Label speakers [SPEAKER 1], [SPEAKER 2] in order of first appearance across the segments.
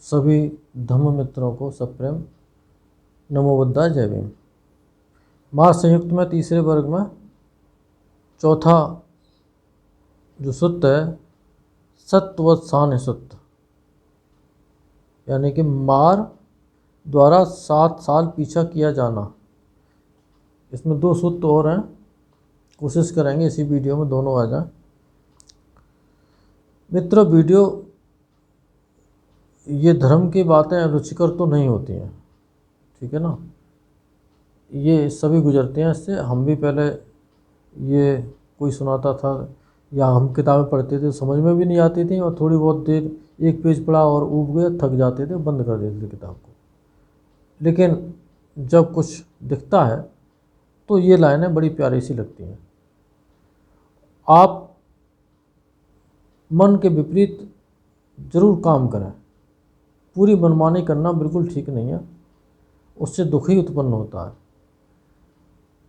[SPEAKER 1] सभी धम्म मित्रों को सप्रेम नमो बुद्धाय, जय भीम। महासंयुक्त में तीसरे वर्ग में चौथा जो सूत्र है, सत्वसान सुत्त, यानी कि मार द्वारा 7 साल पीछा किया जाना। इसमें 2 सूत्र और हैं, कोशिश करेंगे इसी वीडियो में दोनों आ जाएं। मित्रों, वीडियो ये धर्म की बातें रुचिकर तो नहीं होती हैं, ठीक है ना। ये सभी गुजरते हैं इससे। हम भी पहले ये कोई सुनाता था या हम किताबें पढ़ते थे, समझ में भी नहीं आती थी और थोड़ी बहुत देर एक पेज पढ़ा और ऊब गए, थक जाते थे, बंद कर देते थे किताब को। लेकिन जब कुछ दिखता है तो ये लाइनें बड़ी प्यारी सी लगती हैं। आप मन के विपरीत जरूर काम करें, पूरी मनमानी करना बिल्कुल ठीक नहीं है, उससे दुख ही उत्पन्न होता है।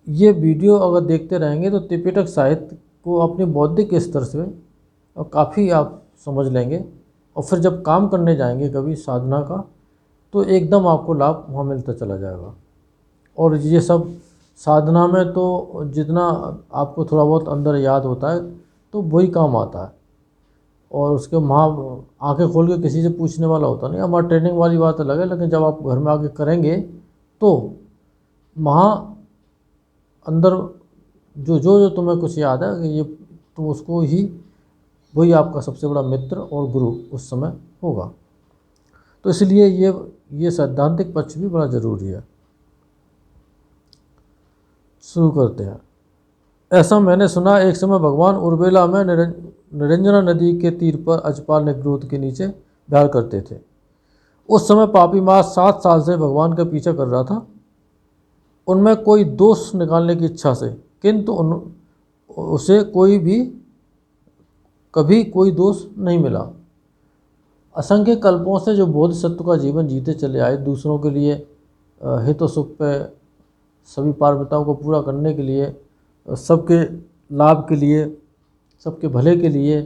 [SPEAKER 1] ये वीडियो अगर देखते रहेंगे तो त्रिपिटक साहित्य को अपने बौद्धिक स्तर से और काफ़ी आप समझ लेंगे, और फिर जब काम करने जाएंगे कभी साधना का तो एकदम आपको लाभ वहाँ मिलता चला जाएगा। और ये सब साधना में तो जितना आपको थोड़ा बहुत अंदर याद होता है तो वही काम आता है, और उसके वहाँ आंखें खोल के किसी से पूछने वाला होता नहीं। हमारा ट्रेनिंग वाली बात अलग है, लेकिन जब आप घर में आके करेंगे तो वहाँ अंदर जो तुम्हें कुछ याद है, ये तुम उसको ही, वही आपका सबसे बड़ा मित्र और गुरु उस समय होगा। तो इसलिए ये सैद्धांतिक पक्ष भी बड़ा ज़रूरी है। शुरू करते हैं। ऐसा मैंने सुना, एक समय भगवान उर्वेला में निरंजना नदी के तीर पर अजपाल निग्रोध के नीचे विहार करते थे। उस समय पापी मास 7 साल से भगवान का पीछा कर रहा था, उनमें कोई दोष निकालने की इच्छा से, किंतु उसे कभी कोई दोष नहीं मिला। असंख्य कल्पों से जो बोधिसत्व का जीवन जीते चले आए, दूसरों के लिए हित और सुख पे सभी पारमिताओं को पूरा करने के लिए, सबके लाभ के लिए, सबके भले के लिए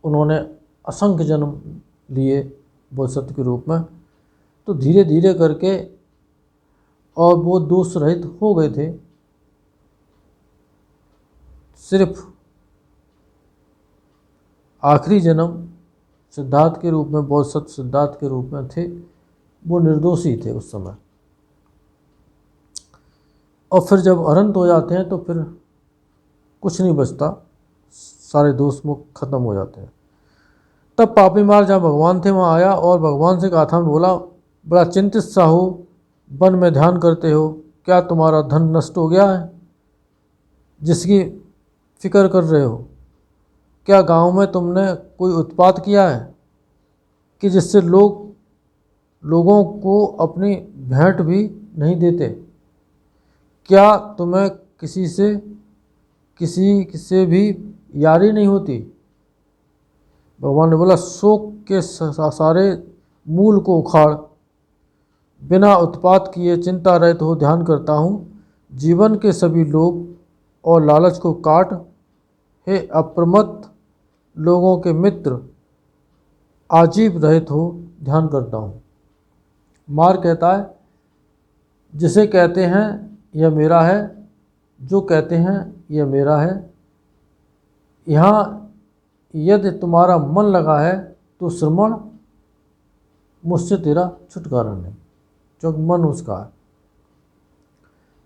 [SPEAKER 1] उन्होंने असंख्य जन्म लिए बोधिसत्व के रूप में। तो धीरे धीरे करके और वो दोष रहित हो गए थे। सिर्फ आखिरी जन्म सिद्धार्थ के रूप में, बोधिसत्व सिद्धार्थ के रूप में थे, वो निर्दोषी थे उस समय। और फिर जब अनंत हो जाते हैं तो फिर कुछ नहीं बचता, सारे दोष मुक्त खत्म हो जाते हैं। तब पापी मार जहाँ भगवान थे वहाँ आया और भगवान से कहा था, बोला, बड़ा चिंतित सा हो, वन में ध्यान करते हो, क्या तुम्हारा धन नष्ट हो गया है जिसकी फिक्र कर रहे हो? क्या गांव में तुमने कोई उत्पात किया है कि जिससे लोगों को अपनी भेंट भी नहीं देते? क्या तुम्हें किसी से भी यारी नहीं होती? भगवान ने बोला, शोक के सारे मूल को उखाड़, बिना उत्पात किए चिंता रहित हो ध्यान करता हूँ, जीवन के सभी लोभ और लालच को काट, हे अप्रमत्त लोगों के मित्र, आजीव रहित हो ध्यान करता हूँ। मार कहता है, जिसे कहते हैं यह मेरा है, जो कहते हैं यह मेरा है, यहाँ यदि तुम्हारा मन लगा है तो श्रमण, मुझसे तेरा छुटकारा नहीं, जो मन उसका है।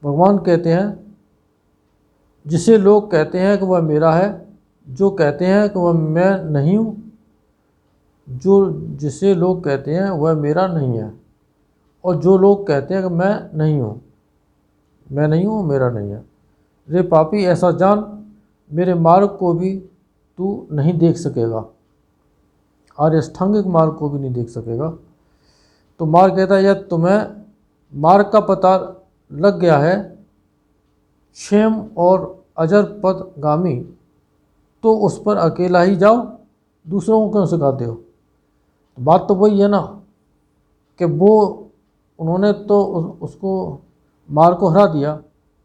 [SPEAKER 1] भगवान कहते हैं, जिसे लोग कहते हैं कि वह मेरा है, जो कहते हैं कि वह मैं नहीं हूँ, जिसे लोग कहते हैं वह मेरा नहीं है, और जो लोग कहते हैं कि मैं नहीं हूँ, मेरा नहीं है। रे पापी, ऐसा जान, मेरे मार्ग को भी तू नहीं देख सकेगा, आर्य अष्टांगिक मार्ग को भी नहीं देख सकेगा। तो मार्ग कहता है, यदि तुम्हें मार्ग का पता लग गया है, क्षेम और अजर पद गामी, तो उस पर अकेला ही जाओ, दूसरों को क्यों सिखाते हो? तो बात तो वही है ना कि उन्होंने तो उसको मार्ग को हरा दिया,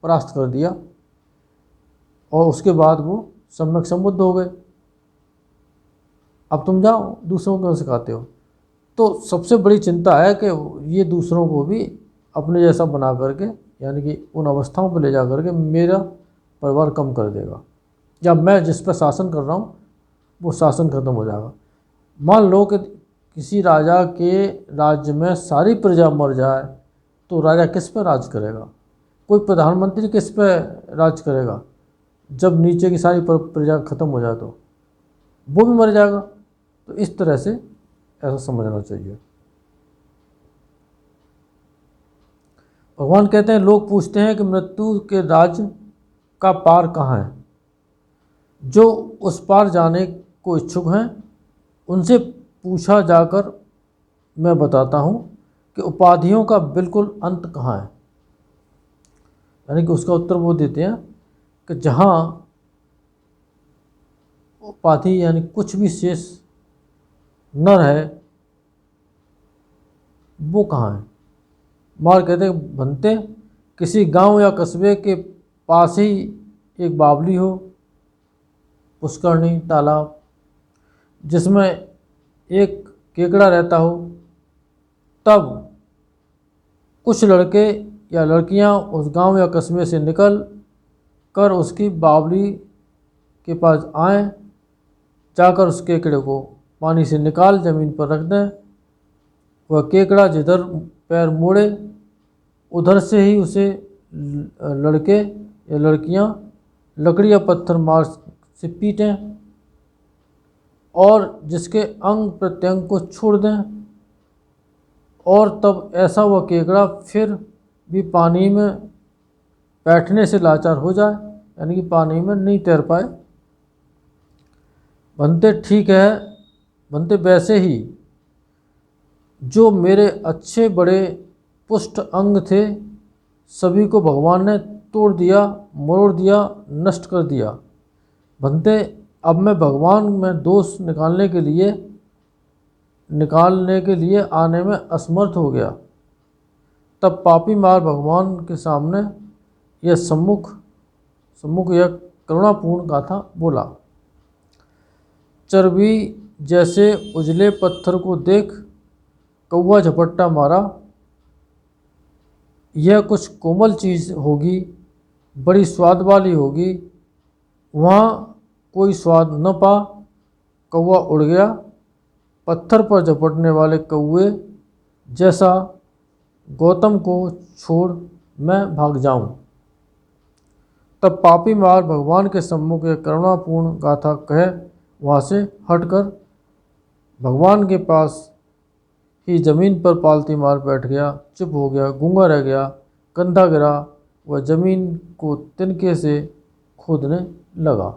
[SPEAKER 1] परास्त कर दिया, और उसके बाद वो सम्यक संबुद्ध हो गए। अब तुम जाओ, दूसरों को क्यों सिखाते हो? तो सबसे बड़ी चिंता है कि ये दूसरों को भी अपने जैसा बना करके, यानी कि उन अवस्थाओं पर ले जा करके मेरा परिवार कम कर देगा, या मैं जिस पर शासन कर रहा हूँ वो शासन खत्म हो जाएगा। मान लो कि किसी राजा के राज्य में सारी प्रजा मर जाए तो राजा किस पर राज करेगा? कोई प्रधानमंत्री किस पर राज करेगा? जब नीचे की सारी प्रजा खत्म हो जाए तो वो भी मर जाएगा। तो इस तरह से ऐसा समझना चाहिए। भगवान कहते हैं, लोग पूछते हैं कि मृत्यु के राज्य का पार कहाँ है। जो उस पार जाने को इच्छुक हैं उनसे पूछा जाकर मैं बताता हूँ कि उपाधियों का बिल्कुल अंत कहाँ है। यानी कि उसका उत्तर वो देते हैं कि जहाँ उपाधि यानी कुछ भी शेष न रहे वो कहाँ है। मार कहते हैं, बनते किसी गांव या कस्बे के पास ही एक बावली हो, पुष्करणी, तालाब, जिसमें एक केकड़ा रहता हो, तब कुछ लड़के या लड़कियां उस गांव या कस्बे से निकल कर उसकी बावली के पास आएँ, जाकर उस केकड़े को पानी से निकाल ज़मीन पर रख दें। वह केकड़ा जिधर पैर मोड़े उधर से ही उसे लड़के या लड़कियां लकड़ी या पत्थर मार से पीटें और जिसके अंग प्रत्यंग को छोड़ दें, और तब ऐसा वह केकड़ा फिर भी पानी में बैठने से लाचार हो जाए, यानी कि पानी में नहीं तैर पाए। बनते ठीक है, बनते वैसे ही जो मेरे अच्छे बड़े पुष्ट अंग थे सभी को भगवान ने तोड़ दिया, मरोड़ दिया, नष्ट कर दिया। बनते अब मैं भगवान में दोष निकालने के लिए आने में असमर्थ हो गया। तब पापी मार भगवान के सामने यह सम्मुख यह करुणापूर्ण गाथा बोला। चर्बी जैसे उजले पत्थर को देख कौवा झपट्टा मारा। यह कुछ कोमल चीज़ होगी, बड़ी स्वाद वाली होगी। वहाँ कोई स्वाद न पा कौवा उड़ गया। पत्थर पर झपटने वाले कौवे जैसा गौतम को छोड़ मैं भाग जाऊं। तब पापी मार भगवान के सम्मुख एक करुणापूर्ण गाथा कहे वहाँ से हटकर भगवान के पास ही ज़मीन पर पालती मार बैठ गया, चुप हो गया, गूंगा रह गया, कंधा गिरा, वह ज़मीन को तिनके से खोदने लगा।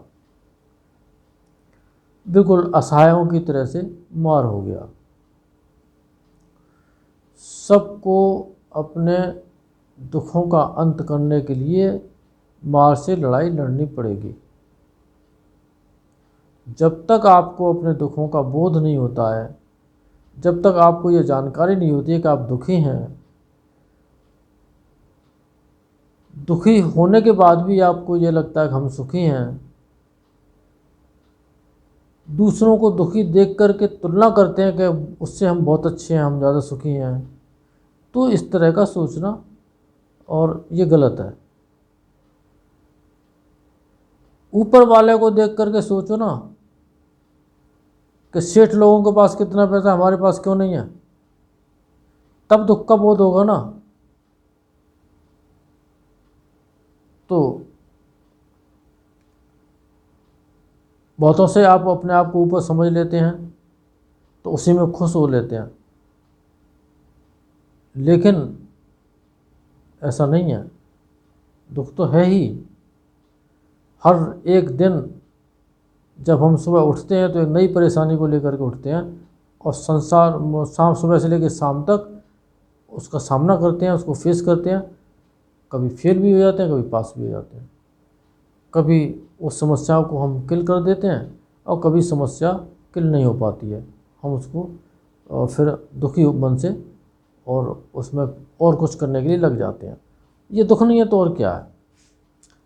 [SPEAKER 1] बिल्कुल असहायों की तरह से मार हो गया। सबको अपने दुखों का अंत करने के लिए मार से लड़ाई लड़नी पड़ेगी। जब तक आपको अपने दुखों का बोध नहीं होता है, जब तक आपको ये जानकारी नहीं होती है कि आप दुखी हैं, दुखी होने के बाद भी आपको ये लगता है कि हम सुखी हैं, दूसरों को दुखी देख कर के तुलना करते हैं कि उससे हम बहुत अच्छे हैं, हम ज़्यादा सुखी हैं, तो इस तरह का सोचना और ये गलत है। ऊपर वाले को देख कर के सोचो ना कि सेठ लोगों के पास कितना पैसा, हमारे पास क्यों नहीं है, तब दुख का बोध होगा ना। तो बहुतों से आप अपने आप को ऊपर समझ लेते हैं तो उसी में खुश हो लेते हैं, लेकिन ऐसा नहीं है। दुख तो है ही। हर एक दिन जब हम सुबह उठते हैं तो एक नई परेशानी को लेकर के उठते हैं और शाम सुबह से लेकर शाम तक उसका सामना करते हैं, उसको फेस करते हैं। कभी फेल भी हो जाते हैं, कभी पास भी हो जाते हैं। कभी उस समस्याओं को हम किल कर देते हैं और कभी समस्या किल नहीं हो पाती है, हम उसको फिर दुखी मन से और उसमें और कुछ करने के लिए लग जाते हैं। ये दुख नहीं है तो और क्या है,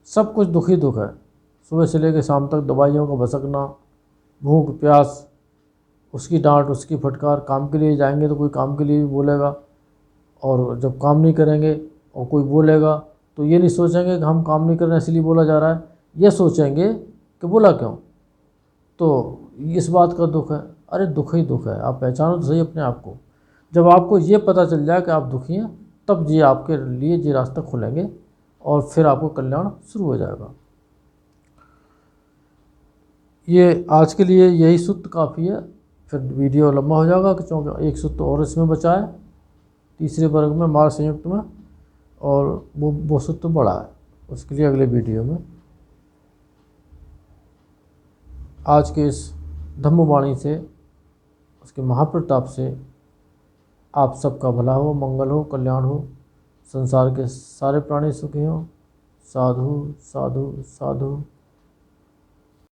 [SPEAKER 1] सब कुछ दुख ही दुख है। सुबह से लेकर शाम तक दवाइयों का भसकना, भूख प्यास, उसकी डांट, उसकी फटकार, काम के लिए जाएंगे तो कोई काम के लिए भी बोलेगा, और जब काम नहीं करेंगे और कोई बोलेगा तो ये नहीं सोचेंगे कि हम काम नहीं कर रहे हैं इसलिए बोला जा रहा है, ये सोचेंगे कि बोला क्यों। तो इस बात का दुख है। अरे दुख ही दुख है, आप पहचानो तो सही अपने आप को। जब आपको ये पता चल जाए कि आप दुखी हैं, तब ये आपके लिए ये रास्ता खुलेंगे और फिर आपको कल्याण शुरू हो जाएगा। ये आज के लिए यही सूत्र काफ़ी है, फिर वीडियो लंबा हो जाएगा क्योंकि एक सूत्र और इसमें बचा है तीसरे वर्ग में, मार्ग संयुक्त में, और वो सूत्र बड़ा है, उसके लिए अगले वीडियो में। आज के इस धम्मवाणी से, उसके महाप्रताप से आप सबका भला हो, मंगल हो, कल्याण हो, संसार के सारे प्राणी सुखी हों। साधु साधु साधु।